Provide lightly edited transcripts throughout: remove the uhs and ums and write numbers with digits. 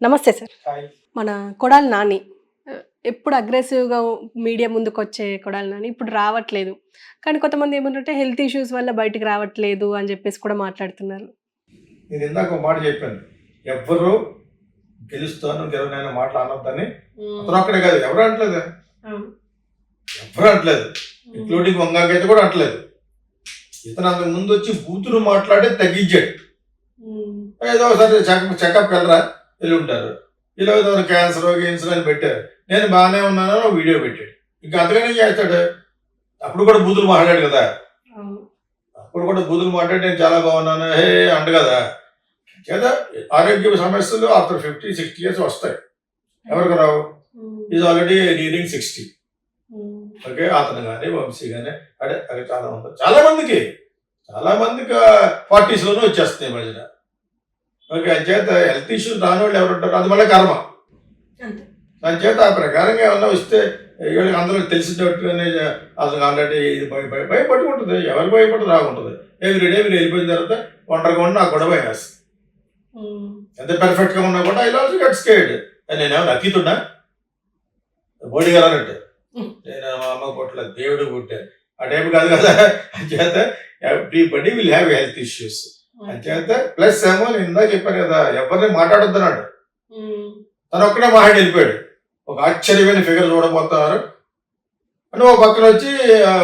నమస్తే sir. Hi. మన కొడాలి నాని ఎప్పుడు అగ్రెసివ్‌గా మీడియా ముందుకొచ్చే కొడాలి నాని ఇప్పుడు రావట్లేదు. కానీ కొంతమంది ఏమంటుంటే హెల్త్ ఇష్యూస్ వల్ల బయటికి రావట్లేదు అని చెప్పేసి కూడా మాట్లాడుతున్నారు. నేను ఇందాక ఒక మాట చెప్పాను. ఎవ్వరు గెలుస్తాను గెలవనైన మాటలు అనొద్దని. అతను ఒక్కడే కాదు, ఎవరు అంటలేదు. ఎవ్వరు అంటలేదు, ఇంక్లూడింగ్ వంగాకైతే కూడా అంటలేదు. ఇతను అంతకు ముందు వచ్చి బూతులు మాట్లాడే తగ్గించాడు. ఏదో ఒకసారి చెకప్ వెళ్ళరా వెళ్ళి ఉంటారు. ఇలా ఏదో క్యాన్సర్ గిన్సర్ అని పెట్టారు. నేను బాగానే ఉన్నాను ఒక వీడియో పెట్టాడు. ఇంకా అంతగానే చేస్తాడు. అప్పుడు కూడా బూతులు మాట్లాడాడు కదా. అప్పుడు కూడా బూతులు మాట్లాడి నేను చాలా బాగున్నాను హే అంట కదా. చేదా ఆరోగ్య సమస్యలు ఆఫ్టర్ 50-60 years వస్తాయి. ఎవరికి రావు? Is already leading 60. ఓకే, అతను కానీ వంశీ కానీ అదే అది చాలా మందికి 40s లోనే వచ్చేస్తున్నాయి మధ్యన. ఓకే, అని చేత హెల్త్ ఇష్యూస్ రాని వాళ్ళు ఎవరు ఉంటారు? అది మళ్ళీ కర్మ. దాని చేత ఆ ప్రకారంగా ఏమన్నా వస్తే వీళ్ళకి అందరూ తెలిసినట్టుగానే అసలు ఆల్రెడీ ఇది భయపట్టుకుంటుంది. ఎవరు భయపడి రాకుంటుంది. ఎవ్రీడే మీరు వెళ్ళిపోయిన తర్వాత ఒంటరిగా ఉండి నాకు కూడా భయం వేస్తుంది. ఎంత పెర్ఫెక్ట్గా ఉన్నా కూడా ఐ ఆల్సో గెట్ స్కేర్డ్. నేనేమన్నా అతీతున్నా బోడీ గారు అన్నట్టు. నేను మా అమ్మ కొట్టలేదు, దేవుడు కొట్టాను ఆ టైం కాదు కదా. అంచేత everybody will have health issues. అంచేత ప్లస్ ఏమో నేను ఇందా చెప్పాను కదా, ఎవరిని మాట్లాడొద్దన్నాడు. తను ఒక్కడే మాట్లాడి వెళ్ళిపోయాడు. ఒక ఆశ్చర్యమైన ఫిగర్ చూడబోతున్నారు అని ఒక పక్కన వచ్చి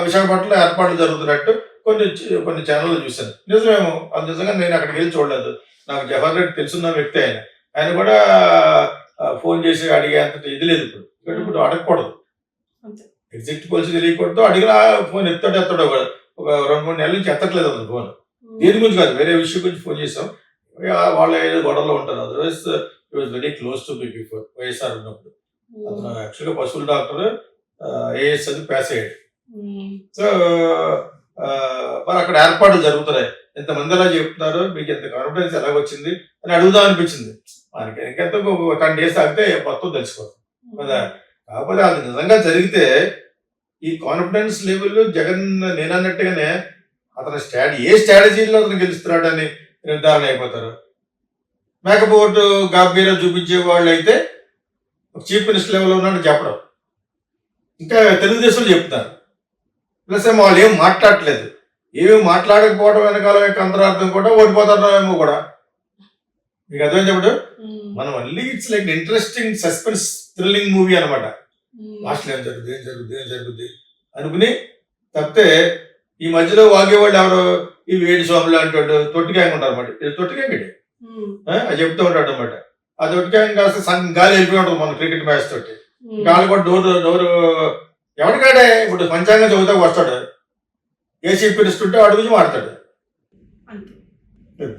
విశాఖపట్నంలో ఏర్పాట్లు జరుగుతున్నట్టు కొన్ని ఛానళ్ళు చూశాను. నిజమేమో, అది నిజంగా నేను అక్కడికి వెళ్ళి చూడలేదు. నాకు జవహర్ రెడ్డి తెలుసున్న వ్యక్తి ఆయన కూడా ఫోన్ చేసి అడిగేంత ఇది లేదు. ఇప్పుడు అడగకూడదు, ఎగ్జిట్ పోల్సి తెలియకూడదు. అడిగినా ఫోన్ ఎత్తాడో కూడా ఒక 2-3 నెలల నుంచి ఎత్తట్లేదు అతను ఫోన్. దేని గురించి కాదు, వేరే విషయం గురించి ఫోన్ చేసాం. వాళ్ళ ఏదో గొడవలో ఉంటారు. Otherwise it was very close to me before YSR ఉన్నప్పుడు. అతను యాక్చువల్గా పశువుల డాక్టర్, ఏఎస్ అది పాస్ అయ్యాడు. సో మరి అక్కడ ఏర్పాట్లు జరుగుతున్నాయి. ఎంతమంది అలా చెప్తున్నారు, మీకు ఎంత కాన్ఫిడెన్స్ ఎలాగొచ్చింది అని అడుగుదాం అనిపించింది. మనకి ఇంకెంత 10 days ఆగితే మొత్తం తెలిసిపోతుంది కదా. కాకపోతే అది నిజంగా జరిగితే ఈ కాన్ఫిడెన్స్ లెవెల్ జగన్ నేనన్నట్టుగానే అతని ఏ స్ట్రాటజీలో అతను గెలుస్తున్నాడని నిర్ధారణ అయిపోతారు. మేకపోటు గాబీరా చూపించే వాళ్ళు అయితే చీఫ్ మినిస్టర్ లెవెల్లో ఉన్నాడు చెప్పడం, ఇంకా తెలుగుదేశంలో చెప్తున్నారు. ప్లస్ ఏమో వాళ్ళు ఏం మాట్లాడట్లేదు. ఏమి మాట్లాడకపోవడం వెనకాల యొక్క అంతరార్థం కూడా ఓడిపోతారేమో కూడా. మీకు అర్థం చెప్పడు. మనం మళ్ళీ it's like interesting suspense thrilling movie అనమాట. లాస్ట్లో ఏం జరుగుద్ది అనుకుని తప్పితే ఈ మధ్యలో వాగేవాళ్ళు ఎవరు? ఈ వేడి స్వాములు అంటాడు, తొట్టికాయ ఉంటారు అన్నమాట. ఇది తొట్టికాయ అది చెప్తూ ఉంటాడు అనమాట. ఆ తొట్టికాయ కాస్త సగం గాలి వెళ్ళిపోయి ఉంటుంది మన క్రికెట్ మ్యాచ్ తోటి. గాలి కూడా డోరు ఎవరికాడే. ఇప్పుడు పంచాంగం చదువుతా వస్తాడు, ఏ చీఫ్ మినిస్టర్ ఉంటే వాడి గురించి మాట్లాడు.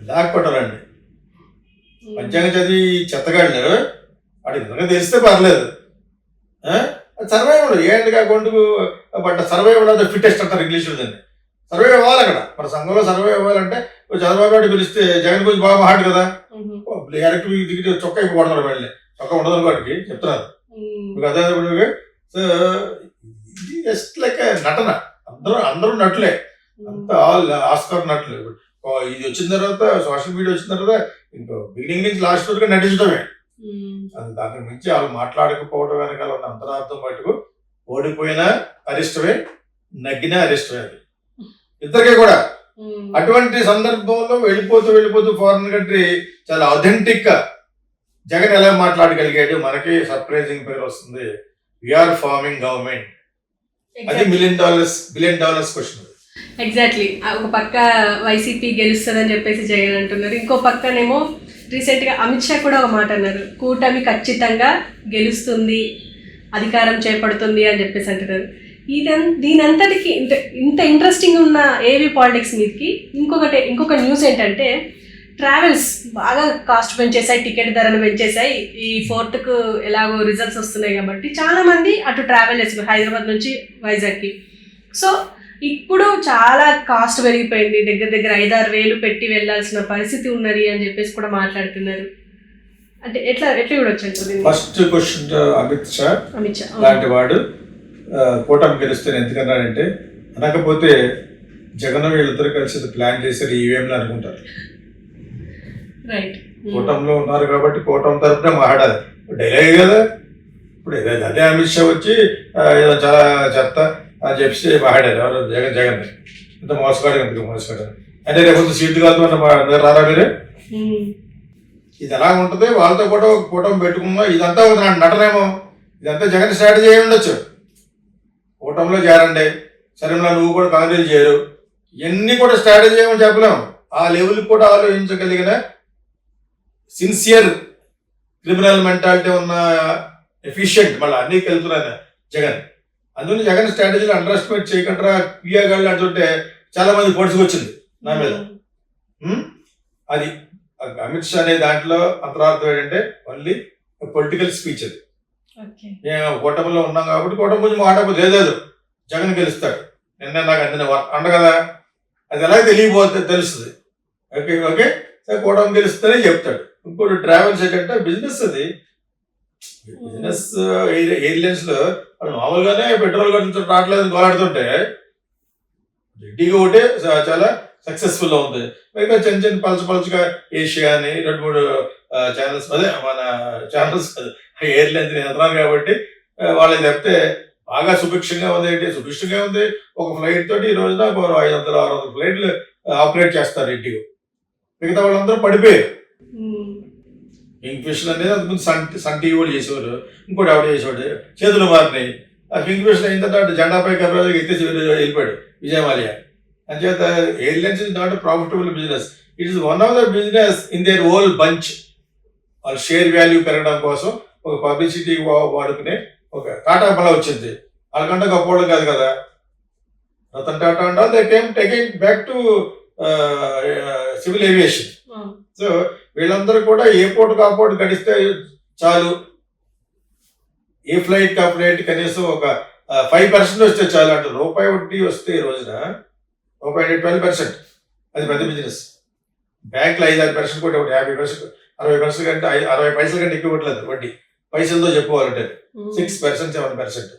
బ్లాక్ కొట్టాలండి పంచాంగం చదివి చెత్తగాళ్ళు. వాడికి నిజంగా తెలిస్తే పర్లేదు. సర్వైవల్ ఏంటి కాకుండా but survival of the fittest అంటారు ఇంగ్లీష్లో. దాన్ని సర్వైవ్ అవ్వాలి అక్కడ. మన సంఘంలో సర్వైవ్ అవ్వాలంటే చంద్రబాబు నాయుడు పిలిస్తే జగన్ గురించి బాగా మాట్లాడు కదా. డైరెక్ట్ దిగి చొక్కా అయిపోతారు వెళ్ళి. చొక్కా ఉండదు వాడికి చెప్తున్నారు. మీకు అదే. సో ఇది జస్ట్ లైక్ నటన. అందరూ నటులే, అంతా ఆల్ ఆస్కార్ నటులు. ఇది వచ్చిన తర్వాత సోషల్ మీడియా వచ్చిన తర్వాత ఇంకా బిగినింగ్ నుంచి లాస్ట్ వరకు నటించడమే. దానికి మించి వాళ్ళు మాట్లాడకపోవడం వెనకాల ఉన్న అంతరార్థం మటుకు ఓడిపోయినా అరిష్టమే, నగ్గినా అరిష్టమే. అది ఇద్దరికే కూడా. అటువంటి సందర్భంలో వెళ్ళిపోతూ ఫారిన్ కంట్రీ చాలా అథెంటిక్ గా జగన్ ఎలా మాట్లాడగలిగాడు, మనకి సర్ప్రైజింగ్ పేరు వస్తుంది. We are forming government. అది బిలియన్ డాలర్స్ క్వశ్చన్. ఎగ్జాక్ట్లీ. ఒక పక్క వైసీపీ గెలుస్తుందని చెప్పేసి జగన్ అంటున్నారు, ఇంకో పక్కనేమో రీసెంట్గా అమిత్ షా కూడా ఒక మాట అన్నారు, కూటమి ఖచ్చితంగా గెలుస్తుంది, అధికారం చేపడుతుంది అని చెప్పేసి అంటున్నారు. దీనంతటికి ఇంత ఇంట్రెస్టింగ్ ఉన్న ఏవీ పాలిటిక్స్ మీదకి ఇంకొక న్యూస్ ఏంటంటే, ట్రావెల్స్ బాగా కాస్ట్ పెంచేసాయి, టికెట్ ధరలు పెంచేసాయి. ఈ 4th ఎలాగో రిజల్ట్స్ వస్తున్నాయి కాబట్టి చాలామంది అటు ట్రావెల్ చేస్తున్నారు, హైదరాబాద్ నుంచి వైజాగ్కి. సో ఇప్పుడు చాలా కాస్ట్ పెరిగిపోయింది, దగ్గర 5-6 వేలు పెట్టి వెళ్ళాల్సిన పరిస్థితి ఉన్నది అని చెప్పేసి కూడా మాట్లాడుతున్నారు. అంటే ఎట్లా చూడొచ్చు? ఫస్ట్ క్వశ్చన్, అమిత్ షా లాంటి వాడు కూటమి గెలుస్తాను ఎందుకన్నాడంటే, అనకపోతే జగన్ వీళ్ళిద్దరు కలిసి ప్లాన్ చేశారు ఈవీఎంలు అనుకుంటారు. రైట్. కూటమిలో ఉన్నారు కాబట్టి కూటమి తరపున మాట్లాడాలి. డైలాగ్ కదా ఇప్పుడు అదే అమిత్ షా వచ్చి ఏదో చాలా చెత్త అని చెప్పి మాట్లాడారు. ఎవరు జగన్ ఇంత మోసగాడు ఎందుకు మోసగాడు అంటే రేపు సీట్లు కాదు రారా మీరు. ఇది ఎలా ఉంటుంది వాళ్ళతో కూడా కూటమి పెట్టుకున్నా ఇదంతా ఒక నటనేమో, ఇదంతా జగన్ స్ట్రాటజీ అయి ఉండొచ్చు. కూటమిలో చేరండి, సరేనా నువ్వు కూడా కాంగ్రెస్ చేయరు, ఇవన్నీ కూడా స్ట్రాటజీ ఏమో చెప్పలేము. ఆ లెవెల్ కూడా ఆలోచించగలిగిన సిన్సియర్ క్రిమినల్ మెంటాలిటీ ఉన్న ఎఫిషియెంట్ మళ్ళీ అన్నీ వెళ్తున్నాను జగన్. అందుకని జగన్ స్ట్రాటజీని అండర్ ఎస్టిమేట్ చేయకుండా పియాగాళ్ళు అంటుంటే చాలా మంది పొడుచుకొచ్చింది నా మీద. అది అమిత్ షా అనే దాంట్లో అంతరార్థం ఏంటంటే ఓన్లీ పొలిటికల్ స్పీచ్. అది మేము కూటమిలో ఉన్నాం కాబట్టి కూటమి గురించి మాట్లాడకపోతే లేదు జగన్ గెలుస్తాడు నిన్న నాకు అందిన అండ కదా, అది ఎలా తెలియబోతుంది తెలుస్తుంది. ఓకే ఓకే కూటమి గెలుస్తేనే చెప్తాడు. ఇంకోటి ట్రావెల్స్ ఏంటంటే బిజినెస్, అది బిజినెస్ ఎయిర్లైన్స్ లో వాళ్ళు మామూలుగానే పెట్రోల్ ఖర్చు రావట్లేదు గోలాడుతుంటే రెడ్డిగా ఒకటే చాలా సక్సెస్ఫుల్ గా ఉంది. మిగతా చిన్న చిన్న పలుచగా ఏషియా అని 2-3 ఛానల్స్ అదే మన ఛానల్స్ ఎయిర్లైన్స్ వెళ్తున్నారు కాబట్టి వాళ్ళకి చెప్తే బాగా సుభిక్షంగా ఉంది. ఏంటి సుభిక్షంగా ఉంది, ఒక ఫ్లైట్ తోటి ఈ రోజున 500-600 ఫ్లైట్లు ఆపరేట్ చేస్తారు ఇంటికి. మిగతా వాళ్ళందరూ పడిపోయారు. కింగ్ ఫిషర్ అనేది అంతకుముందు సన్ టీవీ వాళ్ళు చేసేవారు, ఇంకోటి ఆవిడ చేసేవాడు, చేతులు మారినాయి. ఆ కింగ్ ఫిషర్ అయిన తర్వాత జెండాపై కర్రాజు ఎత్తే వెళ్ళిపోయాడు విజయమాల్యా. అంచేత airlines is not profitable business, it is one of the business in there whole bunch. వాళ్ళ షేర్ వాల్యూ పెరగడం కోసం ఒక పబ్లిసిటీ వాడుకునే ఒక టాటా మళ్ళీ వచ్చింది. వాళ్ళకంటే గొప్పవాళ్ళు కాదు కదా Ratan Tata and all they came taking back to civil aviation. So వీళ్ళందరూ కూడా ఏ పోటు కాపోటు గడిస్తే చాలు, ఏ ఫ్లైట్ కా ఫ్లైట్ కనీసం ఒక 5% వస్తే చాలు అంటే రూపాయి వడ్డీ వస్తే ఈ రోజున రూపాయి 12%, అది పెద్ద బిజినెస్. బ్యాంకులో 5-6% కూడా 50%, 60% కంటే 60 పైసల కంటే ఎక్కువ ఇవ్వట్లేదు వడ్డీ. పైసలతో చెప్పుకోవాలంటే 6%, 7%,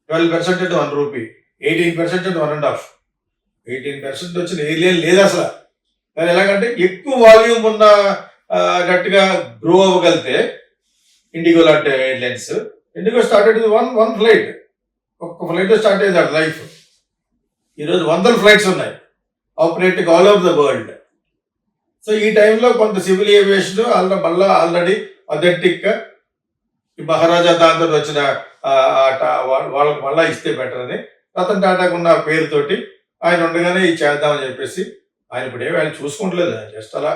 12% అంటే 1 రూపీ, 18% అంటే 1.5. 18% వచ్చిన ఎయిర్లైన్ లేదు అసలు. కానీ ఎలాగంటే ఎక్కువ వాల్యూమ్ ఉన్న గట్టిగా గ్రో అవ్వగలిగితే ఇండిగో లాంటి airlines. IndiGo started one flight, ఒక్క ఫ్లైట్ స్టార్ట్ అయ్యేది లైఫ్. ఈరోజు 100 ఫ్లైట్స్ ఉన్నాయి operating all over the world. So ఈ టైంలో కొంత సివిల్ ఏవియేషన్ ఆల్రెడీ అథెంటిక్ గా ఈ మహారాజా దాంతో వచ్చిన వాళ్ళకి మళ్ళా ఇస్తే బెటర్ అని రతన్ టాటాకు ఉన్న పేరుతోటి ఆయన ఉండగానే ఇది చేద్దామని చెప్పేసి ఆయన ఇప్పుడు ఏమి ఆయన చూసుకుంటలేదు, జస్ట్ అలా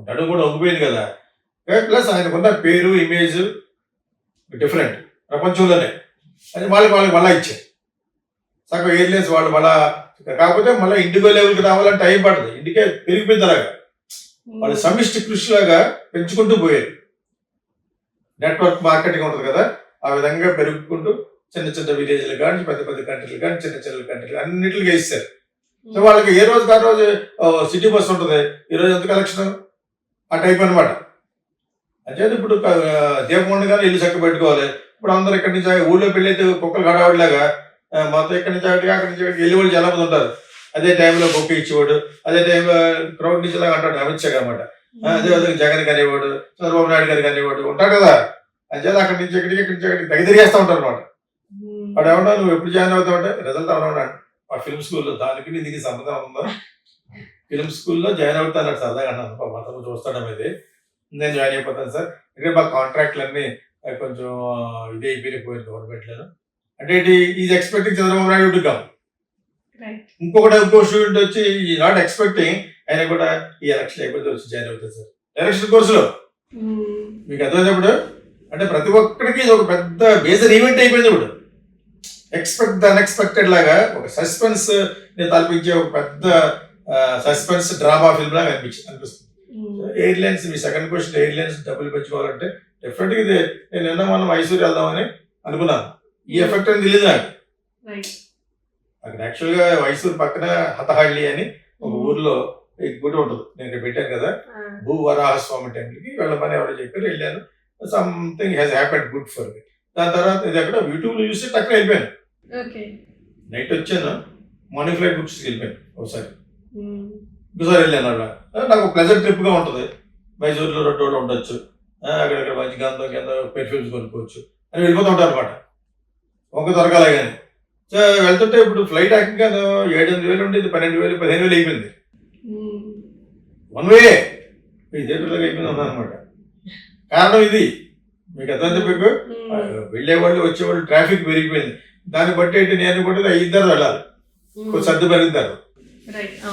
నడుము కూడా వంగిపోయింది కదా. ప్లస్ ఆయనకున్న పేరు ఇమేజ్ డిఫరెంట్ ప్రపంచంలోనే, అది వాళ్ళకి మళ్ళీ ఇచ్చారు. సగం ఎయిర్లైన్స్ వాళ్ళు మళ్ళా, కాకపోతే మళ్ళీ ఇండిగో లెవెల్కి రావాలని టైం పడుతుంది. ఇండికే పెరిగిపోయింది అలాగా, వాళ్ళు సమిష్టి కృషిలాగా పెంచుకుంటూ పోయారు. నెట్వర్క్ మార్కెటింగ్ ఉంటుంది కదా, ఆ విధంగా పెరుగుకుంటూ చిన్న చిన్న విలేజ్లు కానీ పెద్ద పెద్ద కంట్రీలు కానీ చిన్న చిన్న కంట్రీలు అన్నింటికి ఇస్తారు. సో వాళ్ళకి ఏ రోజు ఆ రోజు సిటీ బస్ ఉంటుంది, ఈరోజు ఎంత కలెక్షన్ ఆ టైప్ అనమాట. అంటే ఇప్పుడు దీపం ఉండగానే ఇల్లు చక్క పెట్టుకోవాలి. ఇప్పుడు అందరూ ఇక్కడి నుంచి ఊళ్ళో పెళ్ళి అయితే కుక్కలు గడవాడిలాగా మొత్తం ఇక్కడి నుంచి అక్కడి నుంచి వెళ్ళి వాళ్ళు చాలా మంది ఉంటారు. అదే టైంలో బొక్క ఇచ్చేవాడు, అదే టైంలో క్రౌడ్ నుంచి లాగా అంటాడు అమిత్ షా అనమాట. అదే విధంగా జగన్ కానివ్వడు, చంద్రబాబు నాయుడు గారు కానివ్వడు ఉంటాడు కదా. అంతే అక్కడి నుంచి ఇక్కడికి దగ్గరిగేస్తూ ఉంటారు అనమాట. వాడు ఏమన్నా నువ్వు ఎప్పుడు జాయిన్ అవుతావు అంటే రిజల్ట్ అవునా ఆ ఫిల్మ్ స్కూల్లో, దానికి దీనికి సంబంధం ఉందా, ఫిల్మ్ స్కూల్లో జాయిన్ అవుతాను సరదాగా అన్నాను. మొత్తం చూస్తాడు ఇది, నేను జాయిన్ అయిపోతాను సార్, ఇక్కడ మా కాంట్రాక్ట్లు అన్నీ కొంచెం ఇదే అయిపోయిపోయింది గవర్నమెంట్లను అంటే is expecting Chandrababu Naidu to come. ఇంకో స్టూడెంట్ వచ్చి ఈ నాట్ ఎక్స్పెక్టింగ్ ఆయన కూడా ఈ ఎలక్షన్ అయిపోతే వచ్చి జాయిన్ అవుతుంది సార్ ఎలక్షన్ కోర్సులో. మీకు అర్థమైనప్పుడు అంటే ప్రతి ఒక్కడికి ఇది ఒక పెద్ద మేజర్ ఈవెంట్ అయిపోయింది. ఇప్పుడు ఎక్స్పెక్ట్ ద అన్ఎక్స్పెక్టెడ్ లాగా ఒక సస్పెన్స్ నేను తలపించే ఒక పెద్ద సస్పెన్స్ డ్రామా ఫిల్మ్ లాగా అనిపిస్తుంది. ఎయిర్లైన్స్, మీ సెకండ్ క్వశ్చన్, ఎయిర్లైన్స్ డబ్బులు పెంచుకోవాలంటే డెఫినెట్గా ఇది నేను నిన్న మనం మైసూరు వెళ్దామని అనుకున్నాను. ఈ ఎఫెక్ట్ అని తెలియదు నాకు. అక్కడ యాక్చువల్గా మైసూరు పక్కన హతహళ్ళి అని ఒక ఊర్లో గుడి ఉంటుంది, నేను ఇక్కడ పెట్టాను కదా, భూవరాహస్వామి టెంపుల్కి వెళ్ళమని ఎవరో చెప్పారు, వెళ్ళాను. Something has happened good for me. దాని తర్వాత ఇది అక్కడ యూట్యూబ్లో చూసి టక్కున వెళ్ళిపోయాను. నైట్ వచ్చాను, మార్నింగ్ ఫ్లైట్ బుక్స్ వెళ్ళిపోయాను. ఒకసారి ఇంకోసారి వెళ్ళాను. అలా నాకు ప్లెజెంట్ ట్రిప్గా ఉంటుంది. మైసూర్లో 2 రోజులు ఉండొచ్చు, అక్కడక్కడ మంచి గంధం పెర్ఫ్యూమ్స్ కొనుక్కోవచ్చు అని వెళ్ళిపోతూ ఉంటారు అనమాట. ఒక దొరకాలి కానీ. సో వెళ్తుంటే ఇప్పుడు ఫ్లైట్ ఏకంగా 7,800 ఉండేది 12,000 15,000 అయిపోయింది. వన్ వే థియేటర్లోకి అయిపోయింది అనమాట. కారణం ఇది మీకు అర్థమైతే మీకు వెళ్ళేవాళ్ళు వచ్చేవాళ్ళు ట్రాఫిక్ పెరిగిపోయింది. దాన్ని బట్టి ఏంటి నేను కూడా 2 వెళ్ళాలి, కొంచెం సర్దు పెరుగుతారు.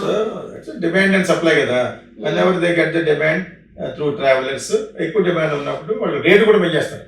సో డిమాండ్ అండ్ సప్లై కదా. When ever they get the demand through travellers, ఎక్కువ డిమాండ్ ఉన్నప్పుడు వాళ్ళు రేటు కూడా పెంచేస్తారు.